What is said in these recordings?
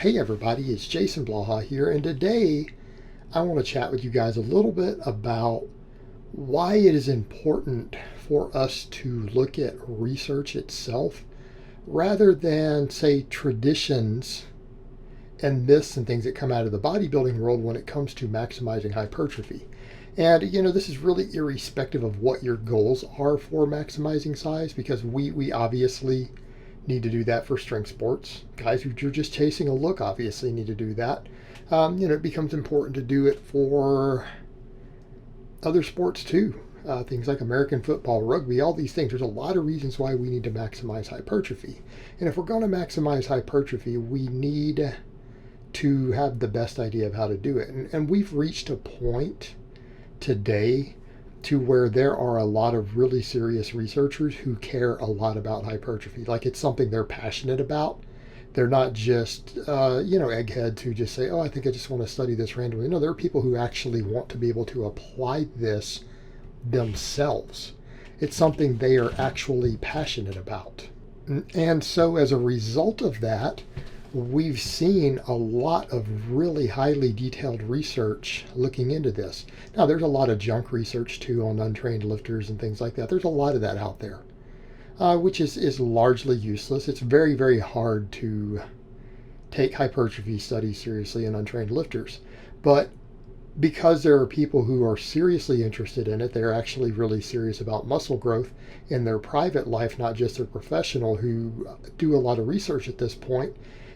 Hey everybody, it's Jason Blaha here, and today I want to chat with you guys a little bit about why it is important for us to look at research itself rather than, say, traditions and myths and things that come out of the bodybuilding world when it comes to maximizing hypertrophy. And this is really irrespective of what your goals are for maximizing size, because we obviously need to do that for strength sports. Guys who are just chasing a look obviously need to do that. It becomes important to do it for other sports too. Things like American football, rugby, all these things. There's a lot of reasons why we need to maximize hypertrophy. And if we're going to maximize hypertrophy, we need to have the best idea of how to do it. And we've reached a point today to where there are a lot of really serious researchers who care a lot about hypertrophy. Like, it's something they're passionate about. They're not just, eggheads who just say, oh, I think I just want to study this randomly. No, there are people who actually want to be able to apply this themselves. It's something they are actually passionate about. And so as a result of that, we've seen a lot of really highly detailed research looking into this. Now, there's a lot of junk research too on untrained lifters and things like that. There's a lot of that out there, which is largely useless. It's very, very hard to take hypertrophy studies seriously in untrained lifters. But because there are people who are seriously interested in it, they're actually really serious about muscle growth in their private life, not just their professional, who do a lot of research at this point.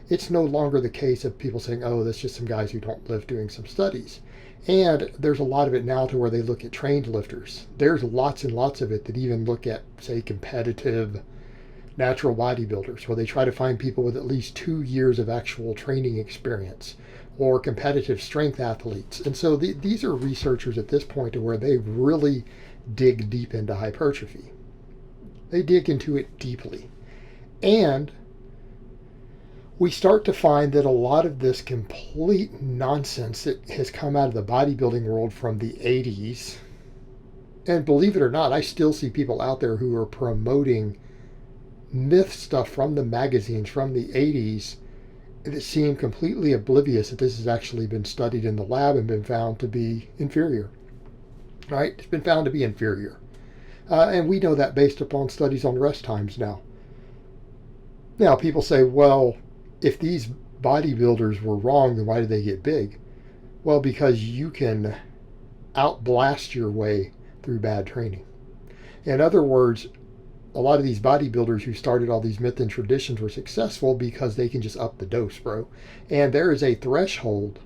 It's no longer the case of people saying, oh, that's just some guys who don't lift doing some studies. And there's a lot of it now to where they look at trained lifters. There's lots and lots of it that even look at, say, competitive natural bodybuilders, where they try to find people with at least 2 years of actual training experience, or competitive strength athletes. And so these are researchers at this point to where they really dig deep into hypertrophy. They dig into it deeply. And we start to find that a lot of this complete nonsense that has come out of the bodybuilding world from the 80s, and believe it or not, I still see people out there who are promoting myth stuff from the magazines from the 80s that seem completely oblivious that this has actually been studied in the lab and been found to be inferior. Right? It's been found to be inferior. And we know that based upon studies on rest times now. Now, people say, well, if these bodybuilders were wrong, then why did they get big? Well, because you can outblast your way through bad training. In other words, a lot of these bodybuilders who started all these myths and traditions were successful because they can just up the dose, bro. And there is a threshold.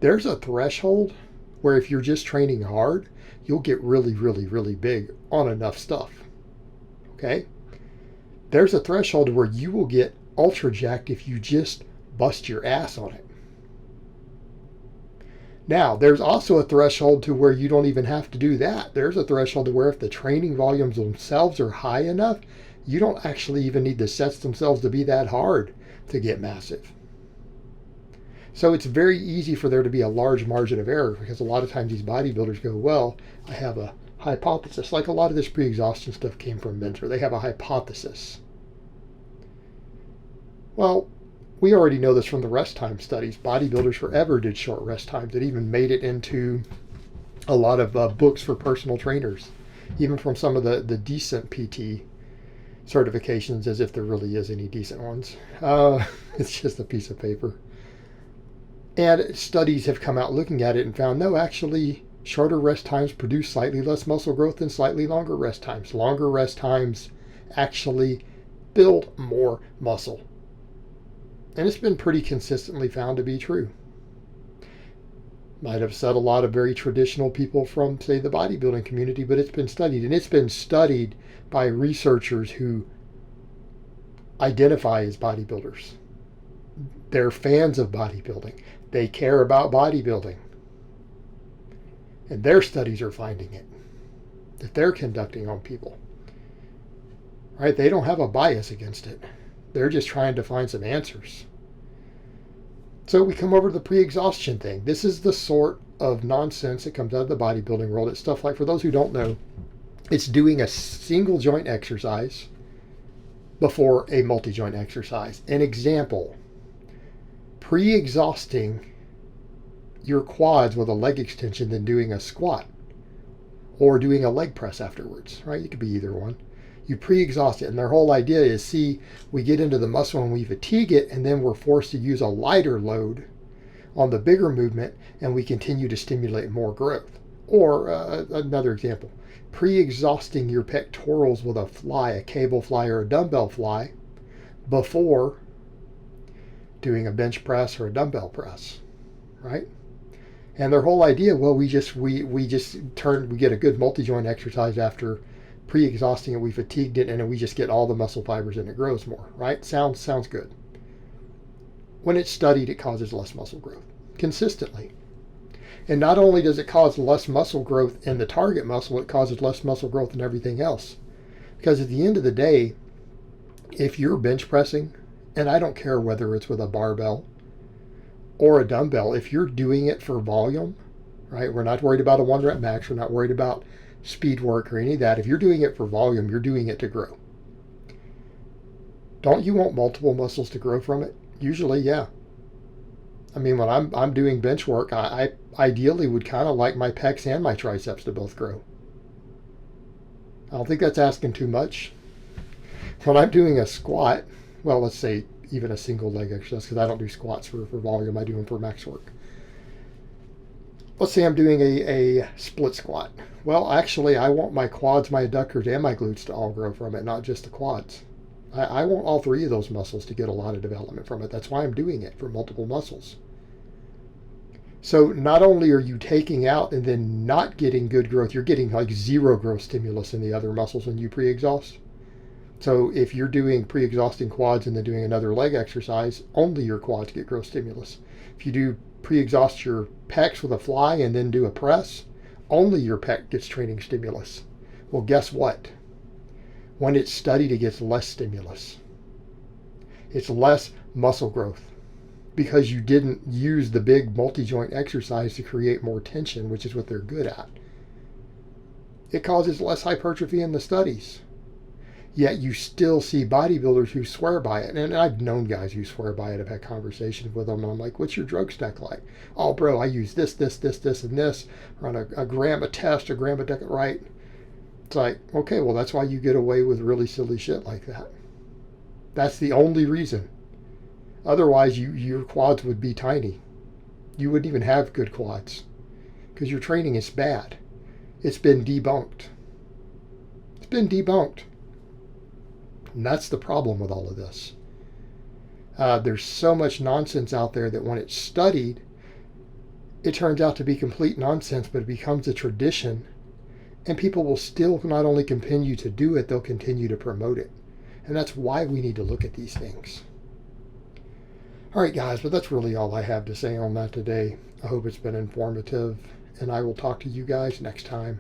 There's a threshold where if you're just training hard, you'll get really, really, really big on enough stuff. Okay? There's a threshold where you will get ultra jacked if you just bust your ass on it. Now, there's also a threshold to where you don't even have to do that. There's a threshold to where if the training volumes themselves are high enough, you don't actually even need the sets themselves to be that hard to get massive. So it's very easy for there to be a large margin of error, because a lot of times these bodybuilders go, well, I have a hypothesis. Like a lot of this pre-exhaustion stuff came from Mentor. They have a hypothesis. Well, we already know this from the rest time studies. Bodybuilders forever did short rest times. It even made it into a lot of books for personal trainers, even from some of the decent PT certifications, as if there really is any decent ones. It's just a piece of paper. And studies have come out looking at it and found, no, actually, shorter rest times produce slightly less muscle growth than slightly longer rest times. Longer rest times actually build more muscle. And it's been pretty consistently found to be true. Might have said a lot of very traditional people from, say, the bodybuilding community, but it's been studied. And it's been studied by researchers who identify as bodybuilders. They're fans of bodybuilding. They care about bodybuilding. And their studies are finding it, that they're conducting on people. Right? They don't have a bias against it. They're just trying to find some answers. So we come over to the pre-exhaustion thing. This is the sort of nonsense that comes out of the bodybuilding world. It's stuff like, for those who don't know, it's doing a single joint exercise before a multi-joint exercise. An example, pre-exhausting your quads with a leg extension than doing a squat or doing a leg press afterwards, right? You could be either one. You pre-exhaust it, and their whole idea is, see, we get into the muscle and we fatigue it, and then we're forced to use a lighter load on the bigger movement, and we continue to stimulate more growth. Or another example, pre-exhausting your pectorals with a fly, a cable fly or a dumbbell fly, before doing a bench press or a dumbbell press, right? And their whole idea, well, we get a good multi-joint exercise after pre-exhausting it, we fatigued it, and then we just get all the muscle fibers and it grows more, right? Sounds good. When it's studied, it causes less muscle growth consistently. And not only does it cause less muscle growth in the target muscle, it causes less muscle growth in everything else. Because at the end of the day, if you're bench pressing, and I don't care whether it's with a barbell or a dumbbell, if you're doing it for volume, right? We're not worried about a 1 rep max. We're not worried about speed work or any of that. If you're doing it for volume, you're doing it to grow. Don't you want multiple muscles to grow from it? Usually, yeah. I mean, when I'm doing bench work, I ideally would kind of like my pecs and my triceps to both grow. I don't think that's asking too much. When I'm doing a squat, well, let's say even a single leg exercise, because I don't do squats for volume, I do them for max work. Let's say I'm doing a split squat. Well, actually, I want my quads, my adductors, and my glutes to all grow from it, not just the quads. I want all three of those muscles to get a lot of development from it. That's why I'm doing it, for multiple muscles. So not only are you taking out and then not getting good growth, you're getting like zero growth stimulus in the other muscles when you pre-exhaust. So if you're doing pre-exhausting quads and then doing another leg exercise, only your quads get growth stimulus. If you do pre-exhaust your pecs with a fly and then do a press, only your pec gets training stimulus. Well, guess what? When it's studied, it gets less stimulus. It's less muscle growth because you didn't use the big multi-joint exercise to create more tension, which is what they're good at. It causes less hypertrophy in the studies. Yet you still see bodybuilders who swear by it. And I've known guys who swear by it. I've had conversations with them. And I'm like, what's your drug stack like? Oh, bro, I use this, and this. Run a gram a test, a gram a decade, right? It's like, okay, well, that's why you get away with really silly shit like that. That's the only reason. Otherwise, your quads would be tiny. You wouldn't even have good quads because your training is bad. It's been debunked. It's been debunked. And that's the problem with all of this. There's so much nonsense out there that when it's studied, it turns out to be complete nonsense, but it becomes a tradition. And people will still not only continue to do it, they'll continue to promote it. And that's why we need to look at these things. All right, guys, but that's really all I have to say on that today. I hope it's been informative, and I will talk to you guys next time.